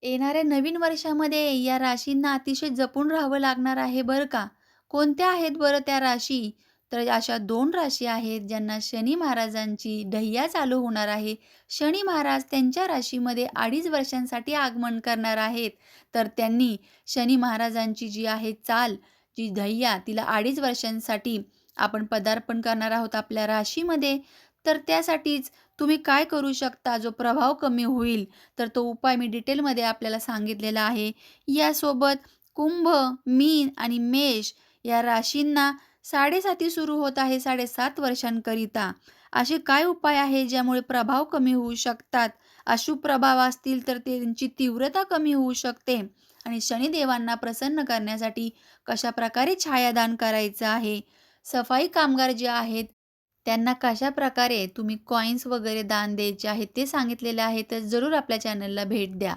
येणाऱ्या नवीन वर्षामध्ये या राशींना अतिशय जपून राहावं लागणार आहे बरं का. कोणत्या आहेत बरं त्या राशी? तर अशा 2 राशी आहेत ज्यांना शनी महाराजांची ढैया चालू होणार आहे. शनी महाराज त्यांच्या राशीमध्ये 2.5 वर्षांसाठी आगमन करणार आहेत. तर त्यांनी शनी महाराजांची जी आहे चाल, जी ढैया तिला 2.5 वर्षांसाठी आपण पदार्पण करणार आहोत आपल्या राशीमध्ये. तर त्यासाठीच तुम्ही काय करू शकता जो प्रभाव कमी होईल, तर तो उपाय मी डिटेलमध्ये आपल्याला सांगितलेला आहे. यासोबत कुंभ, मीन आणि मेष या राशींना 7.5 सुरू होत आहे 7.5 वर्षांकरिता. असे काय उपाय आहे ज्यामुळे प्रभाव कमी होऊ शकतात? अशुभ प्रभाव असतील तर त्यांची तीव्रता कमी होऊ शकते आणि शनिदेवांना प्रसन्न करण्यासाठी कशाप्रकारे छायादान करायचं आहे? सफाई कामगार जे आहेत त्यांना कशाप्रकारे तुम्ही कॉइन्स वगैरे दान द्यायचे आहेत ते सांगितलेले आहे. तर जरूर आपल्या चॅनलला भेट द्या.